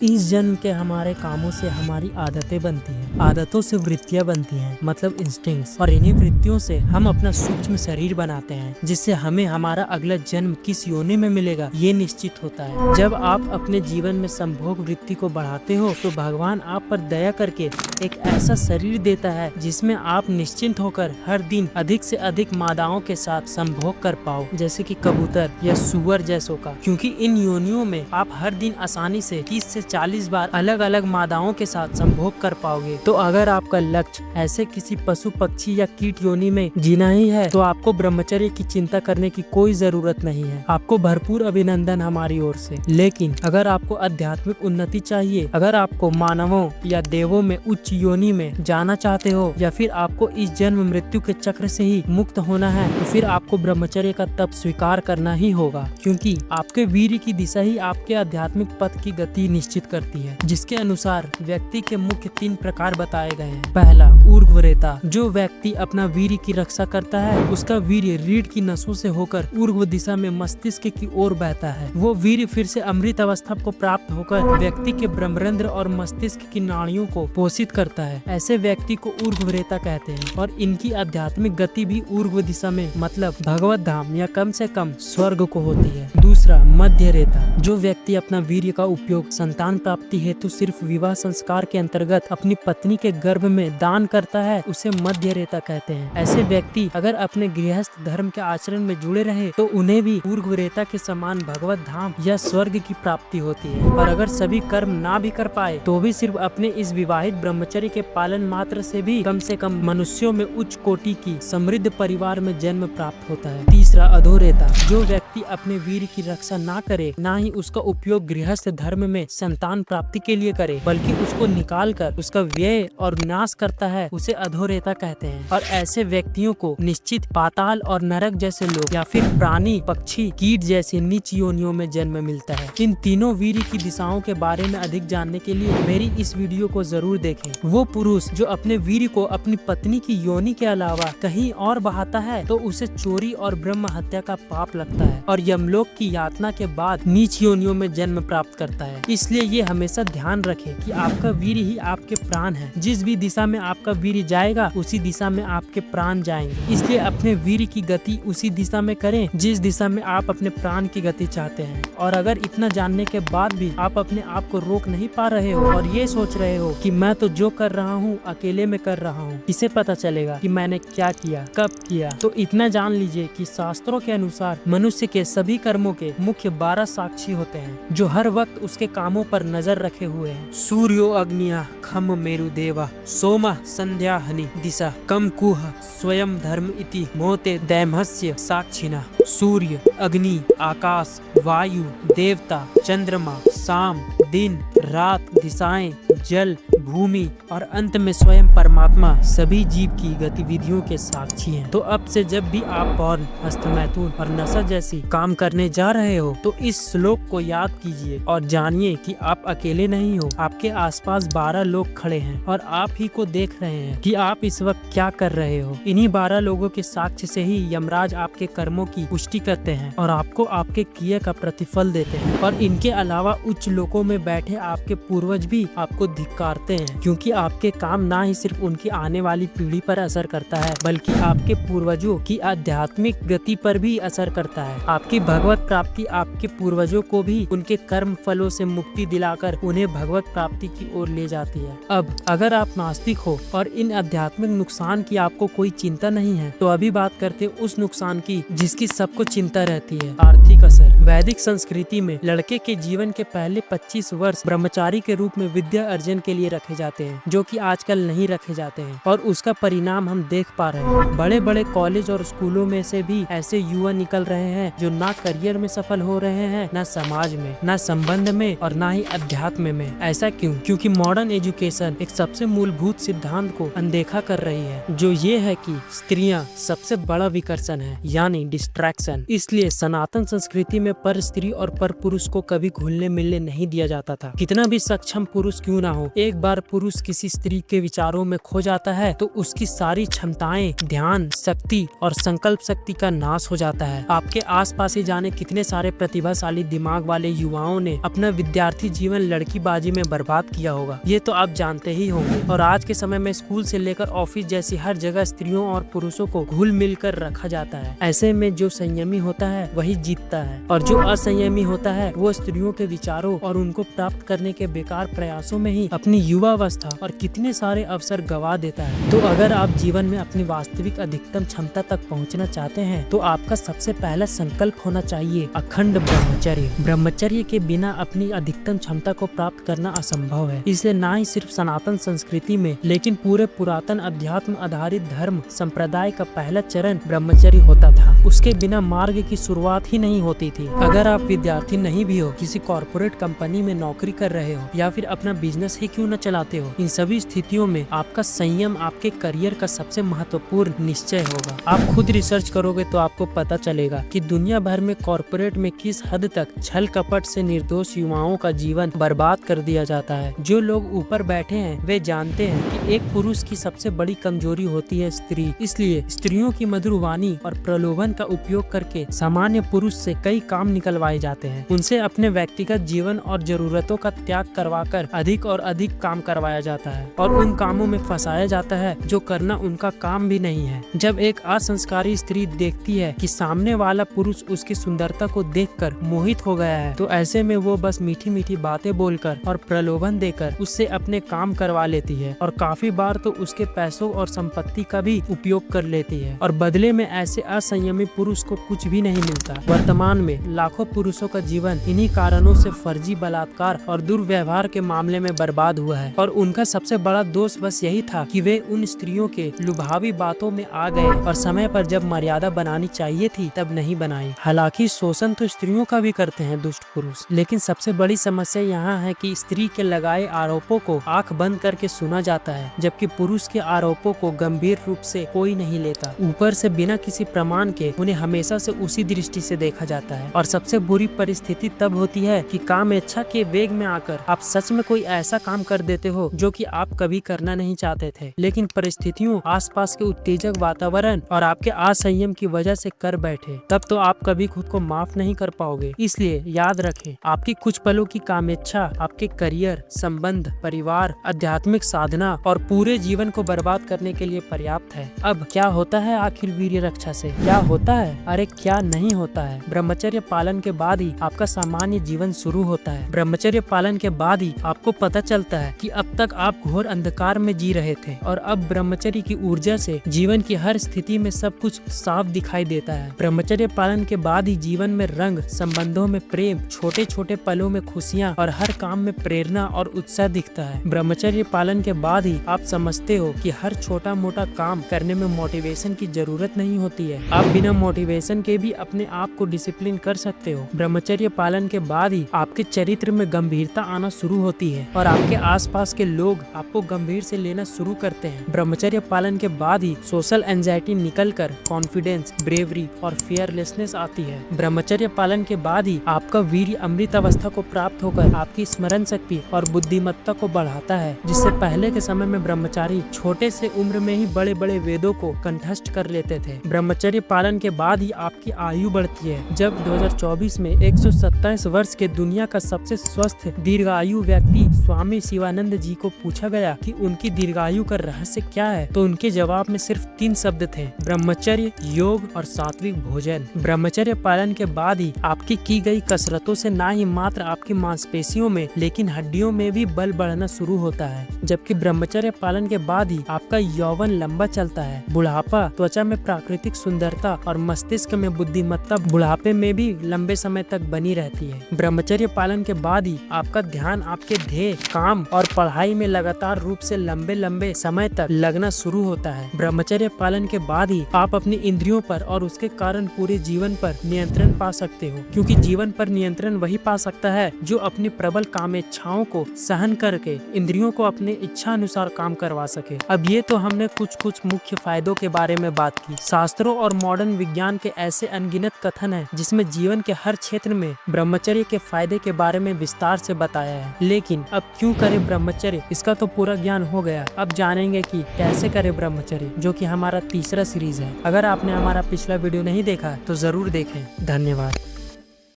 इस जन्म के हमारे कामों से हमारी आदतें बनती हैं, आदतों से वृत्तियां बनती हैं, मतलब इंस्टिंक्ट्स, और इन्हीं वृत्तियों से हम अपना सूक्ष्म शरीर बनाते हैं, जिससे हमें हमारा अगला जन्म किस योनि में मिलेगा ये निश्चित होता है। जब आप अपने जीवन में संभोग वृत्ति को बढ़ाते हो तो भगवान आप पर दया करके एक ऐसा शरीर देता है जिसमें आप निश्चिंत होकर हर दिन अधिक से अधिक मादाओं के साथ संभोग कर पाओ, जैसे कि कबूतर या सुअर जैसों का, क्योंकि इन योनियों में आप हर दिन आसानी से 30 से 40 बार अलग अलग मादाओं के साथ संभोग कर पाओगे। तो अगर आपका लक्ष्य ऐसे किसी पशु पक्षी या कीट योनि में जीना ही है तो आपको ब्रह्मचर्य की चिंता करने की कोई जरूरत नहीं है। आपको भरपूर अभिनंदन हमारी ओर से। लेकिन अगर आपको आध्यात्मिक उन्नति चाहिए, अगर आपको मानवों या देवों में उच्च योनि में जाना चाहते हो, या फिर आपको इस जन्म मृत्यु के चक्र से ही मुक्त होना है, तो फिर आपको ब्रह्मचर्य का तप स्वीकार करना ही होगा, क्योंकि आपके वीर्य की दिशा ही आपके आध्यात्मिक पथ की गति निश्चित करती है। जिसके अनुसार व्यक्ति के मुख्य 3 प्रकार बताए गए हैं। पहला, ऊर्ध्वरेता। जो व्यक्ति अपना वीर्य की रक्षा करता है उसका वीर्य रीढ़ की नसों से होकर ऊर्ध्व दिशा में मस्तिष्क की ओर बहता है। वो वीर्य फिर से अमृत अवस्था को प्राप्त होकर व्यक्ति के ब्रह्मरंध्र और मस्तिष्क की नाड़ियों को पोषित करता है। ऐसे व्यक्ति को ऊर्ध्वरेता कहते हैं, और इनकी आध्यात्मिक गति भी ऊर्ध्व दिशा में, मतलब भगवत धाम या कम से कम स्वर्ग को होती है। दूसरा, मध्य रेता। जो व्यक्ति अपना वीर्य का उपयोग संतान प्राप्ति हेतु सिर्फ विवाह संस्कार के अंतर्गत अपनी पत्नी के गर्भ में दान करता है उसे मध्य रेता कहते हैं। ऐसे व्यक्ति अगर अपने गृहस्थ धर्म के आचरण में जुड़े रहे तो उन्हें भी ऊर्ध्वरेता के समान भगवत धाम या स्वर्ग की प्राप्ति होती है। और अगर सभी कर्म ना भी कर पाए तो भी सिर्फ अपने इस विवाहित ब्रह्मचर्य के पालन मात्र से भी कम मनुष्यों में उच्च कोटि की समृद्ध परिवार में जन्म प्राप्त होता है। तीसरा, अधोरेता। जो व्यक्ति अपने वीर्य की रक्षा ना करे, ना ही उसका उपयोग गृहस्थ धर्म में संतान प्राप्ति के लिए करे, बल्कि उसको निकाल कर उसका व्यय और विनाश करता है, उसे अधोरेता कहते हैं। और ऐसे व्यक्तियों को निश्चित पाताल और नरक जैसे लोग या फिर प्राणी पक्षी कीट जैसे नीच योनियों में जन्म मिलता है। इन तीनों वीर्य की दिशाओं के बारे में अधिक जानने के लिए मेरी इस वीडियो को जरूर देखें। वो पुरुष जो अपने वीर्य को अपनी पत्नी की योनि के अलावा कहीं और बहाता है तो उसे चोरी और ब्रह्म हत्या का पाप लगता है और यमलोक की यातना के बाद नीच योनियों में जन्म प्राप्त करता है। इसलिए ये हमेशा ध्यान रखें कि आपका वीर्य ही आपके प्राण है। जिस भी दिशा में आपका वीर्य जाएगा उसी दिशा में आपके प्राण जाएंगे। इसलिए अपने वीर्य की गति उसी दिशा में करें जिस दिशा में आप अपने प्राण की गति चाहते हैं। और अगर इतना जानने के बाद भी आप अपने आप को रोक नहीं पा रहे हो और ये सोच रहे हो कि मैं तो जो कर रहा हूँ अकेले में कर रहा हूँ, किसे पता चलेगा कि मैंने क्या किया, कब किया, तो इतना जान लीजिए कि शास्त्रों के अनुसार मनुष्य के सभी कर्मों के मुख्य 12 साक्षी होते हैं जो हर वक्त उसके कामों पर नजर रखे हुए हैं। सूर्यो अग्निया खम मेरु देवा सोमा संध्या हनि दिशा कम कुह स्वयं धर्म इति मोते दैमहस्य साक्षिना। सूर्य, अग्नि, आकाश, वायु, देवता, चंद्रमा, शाम, दिन, रात, दिशाएं, जल, भूमि और अंत में स्वयं परमात्मा सभी जीव की गतिविधियों के साक्षी हैं। तो अब से जब भी आप पौर्न, हस्तमैथुन और नशा जैसी काम करने जा रहे हो तो इस श्लोक को याद कीजिए और जानिए कि आप अकेले नहीं हो। आपके आसपास 12 लोग खड़े हैं और आप ही को देख रहे हैं कि आप इस वक्त क्या कर रहे हो। इन्हीं 12 लोगों के साक्ष्य से ही यमराज आपके कर्मों की पुष्टि करते हैं और आपको आपके किए का प्रतिफल देते हैं। और इनके अलावा उच्च लोकों में बैठे आपके पूर्वज भी आपको धिक्कारते हैं, क्योंकि आपके काम ना ही सिर्फ उनकी आने वाली पीढ़ी पर असर करता है बल्कि आपके पूर्वजों की आध्यात्मिक गति पर भी असर करता है। आपकी भगवत प्राप्ति आपके पूर्वजों को भी उनके कर्म फलों से मुक्ति दिलाकर उन्हें भगवत प्राप्ति की ओर ले जाती है। अब अगर आप नास्तिक हो और इन आध्यात्मिक नुकसान की आपको कोई चिंता नहीं है तो अभी बात करते उस नुकसान की जिसकी सबको चिंता रहती है, आर्थिक असर। वैदिक संस्कृति में लड़के के जीवन के पहले 25 वर्ष ब्रह्मचारी के रूप में विद्या अर्जन के लिए रखे जाते हैं, जो कि आजकल नहीं रखे जाते हैं और उसका परिणाम हम देख पा रहे हैं। बड़े बड़े कॉलेज और स्कूलों में से भी ऐसे युवा निकल रहे हैं जो ना करियर में सफल हो रहे हैं, ना समाज में, ना संबंध में और ना ही अध्यात्म में। ऐसा क्यों? क्योंकि मॉडर्न एजुकेशन एक सबसे मूलभूत सिद्धांत को अनदेखा कर रही है, जो ये है कि स्त्रियां सबसे बड़ा विकर्षण है, यानी डिस्ट्रैक्शन। इसलिए सनातन संस्कृति में में पर स्त्री और पर पुरुष को कभी घुलने मिलने नहीं दिया जाता था। कितना भी सक्षम पुरुष क्यों ना हो, एक बार पुरुष किसी स्त्री के विचारों में खो जाता है तो उसकी सारी क्षमताएं, ध्यान शक्ति और संकल्प शक्ति का नाश हो जाता है। आपके आसपास ही जाने कितने सारे प्रतिभाशाली दिमाग वाले युवाओं ने अपना विद्यार्थी जीवन लड़कीबाजी में बर्बाद किया होगा, ये तो आप जानते ही होंगे। और आज के समय में स्कूल से लेकर ऑफिस जैसी हर जगह स्त्रियों और पुरुषों को घुल मिल कर रखा जाता है। ऐसे में जो संयमी होता है वही जीतता है और जो असंयमी होता है वो स्त्रियों के विचारों और उनको प्राप्त करने के बेकार प्रयासों में ही अपनी युवावस्था और कितने सारे अवसर गवा देता है। तो अगर आप जीवन में अपनी वास्तविक अधिकतम क्षमता तक पहुंचना चाहते हैं तो आपका सबसे पहला संकल्प होना चाहिए अखंड ब्रह्मचर्य। ब्रह्मचर्य के बिना अपनी अधिकतम क्षमता को प्राप्त करना असंभव है। इसलिए ना ही सिर्फ सनातन संस्कृति में लेकिन पूरे पुरातन अध्यात्म आधारित धर्म संप्रदाय का पहला चरण ब्रह्मचर्य होता था। उसके बिना मार्ग की शुरुआत ही नहीं होती थी। अगर आप विद्यार्थी नहीं भी हो, किसी कॉर्पोरेट कंपनी में नौकरी कर रहे हो या फिर अपना बिजनेस ही क्यों न चलाते हो, इन सभी स्थितियों में आपका संयम आपके करियर का सबसे महत्वपूर्ण निश्चय होगा। आप खुद रिसर्च करोगे तो आपको पता चलेगा कि दुनिया भर में कॉर्पोरेट में किस हद तक छल कपट से निर्दोष युवाओं का जीवन बर्बाद कर दिया जाता है। जो लोग ऊपर बैठे हैं वे जानते हैं कि एक पुरुष की सबसे बड़ी कमजोरी होती है स्त्री। इसलिए स्त्रियों की मधुर वाणी और प्रलोभन का उपयोग करके सामान्य पुरुष से कई काम निकलवाए जाते हैं। उनसे अपने व्यक्तिगत जीवन और जरूरतों का त्याग करवाकर अधिक और अधिक काम करवाया जाता है और उन कामों में फंसाया जाता है जो करना उनका काम भी नहीं है। जब एक असंस्कारी स्त्री देखती है कि सामने वाला पुरुष उसकी सुंदरता को देखकर मोहित हो गया है तो ऐसे में वो बस मीठी मीठी बातें बोलकर और प्रलोभन देकर उससे अपने काम करवा लेती है और काफी बार तो उसके पैसों और संपत्ति का भी उपयोग कर लेती है और बदले में ऐसे असंयमी पुरुष को कुछ भी नहीं मिलता। वर्तमान में लाखों पुरुषों का जीवन इन्हीं कारणों से फर्जी बलात्कार और दुर्व्यवहार के मामले में बर्बाद हुआ है और उनका सबसे बड़ा दोष बस यही था कि वे उन स्त्रियों के लुभावी बातों में आ गए और समय पर जब मर्यादा बनानी चाहिए थी तब नहीं बनाई। हालांकि शोषण तो स्त्रियों का भी करते हैं दुष्ट पुरुष, लेकिन सबसे बड़ी समस्या यहाँ है कि स्त्री के लगाए आरोपों को आंख बंद करके सुना जाता है जबकि पुरुष के आरोपों को गंभीर रूप से कोई नहीं लेता। ऊपर से बिना किसी प्रमाण के उन्हें हमेशा से उसी दृष्टि से देखा जाता है और सबसे बुरी परिस्थिति तब होती है कि कामेच्छा के वेग में आकर आप सच में कोई ऐसा काम कर देते हो जो कि आप कभी करना नहीं चाहते थे, लेकिन परिस्थितियों, आसपास के उत्तेजक वातावरण और आपके असंयम की वजह से कर बैठे। तब तो आप कभी खुद को माफ नहीं कर पाओगे। इसलिए याद रखें, आपकी कुछ पलों की कामेच्छा आपके करियर, संबंध, परिवार, आध्यात्मिक साधना और पूरे जीवन को बर्बाद करने के लिए पर्याप्त है। अब क्या होता है आखिर वीर्य रक्षा से? क्या होता है? अरे क्या नहीं होता है। ब्रह्मचर्य पालन के बाद ही आपका सामान्य जीवन शुरू होता है। ब्रह्मचर्य पालन के बाद ही आपको पता चलता है कि अब तक आप घोर अंधकार में जी रहे थे और अब ब्रह्मचर्य की ऊर्जा से जीवन की हर स्थिति में सब कुछ साफ दिखाई देता है। ब्रह्मचर्य पालन के बाद ही जीवन में रंग, संबंधों में प्रेम, छोटे छोटे पलों में खुशियाँ और हर काम में प्रेरणा और उत्साह दिखता है। ब्रह्मचर्य पालन के बाद ही आप समझते हो कि हर छोटा मोटा काम करने में मोटिवेशन की जरूरत नहीं होती है। आप बिना मोटिवेशन के भी अपने आप को डिसिप्लिन कर सकते हो। ब्रह्मचर्य पालन के बाद ही आपके चरित्र में गंभीरता आना शुरू होती है और आपके आसपास के लोग आपको गंभीर से लेना शुरू करते हैं। ब्रह्मचर्य पालन के बाद ही सोशल एंजाइटी निकलकर कॉन्फिडेंस, ब्रेवरी और फियरलेसनेस आती है। ब्रह्मचर्य पालन के बाद ही आपका वीर्य अमृत अवस्था को प्राप्त होकर आपकी स्मरण शक्ति और बुद्धिमत्ता को बढ़ाता है, जिससे पहले के समय में ब्रह्मचारी छोटे से उम्र में ही बड़े बड़े वेदों को कंठस्थ कर लेते थे। ब्रह्मचर्य पालन के बाद ही आपकी आयु बढ़ती है। जब 2024 में 127 वर्ष के दुनिया का सबसे स्वस्थ दीर्घायु व्यक्ति स्वामी शिवानंद जी को पूछा गया कि उनकी दीर्घायु का रहस्य क्या है, तो उनके जवाब में सिर्फ 3 शब्द थे: ब्रह्मचर्य, योग और सात्विक भोजन। ब्रह्मचर्य पालन के बाद ही आपकी की गई कसरतों से ना ही मात्र आपकी मांसपेशियों में लेकिन हड्डियों में भी बल बढ़ना शुरू होता है। जबकि ब्रह्मचर्य पालन के बाद ही आपका यौवन लंबा चलता है। बुढ़ापा, त्वचा में प्राकृतिक सुंदरता और मस्तिष्क में बुद्धिमत्ता बुढ़ापे में भी लंबे समय तक बनी रहती है। ब्रह्मचर्य पालन के बाद ही आपका ध्यान आपके ध्येय, काम और पढ़ाई में लगातार रूप से लंबे लंबे समय तक लगना शुरू होता है। ब्रह्मचर्य पालन के बाद ही आप अपनी इंद्रियों पर और उसके कारण पूरे जीवन पर नियंत्रण पा सकते हो, क्योंकि जीवन पर नियंत्रण वही पा सकता है जो अपनी प्रबल कामेच्छाओं को सहन करके इंद्रियों को अपने इच्छा अनुसार काम करवा सके। अब ये तो हमने कुछ मुख्य फायदों के बारे में बात की। शास्त्रों और मॉडर्न विज्ञान के ऐसे अनगिनत कथन हैं जिसमें जीवन के हर क्षेत्र में ब्रह्मचर्य के फायदे के बारे में विस्तार से बताया है। लेकिन अब क्यों करें ब्रह्मचर्य, इसका तो पूरा ज्ञान हो गया। अब जानेंगे कि कैसे करें ब्रह्मचर्य, जो कि हमारा तीसरा सीरीज है। अगर आपने हमारा पिछला वीडियो नहीं देखा तो जरूर देखें। धन्यवाद।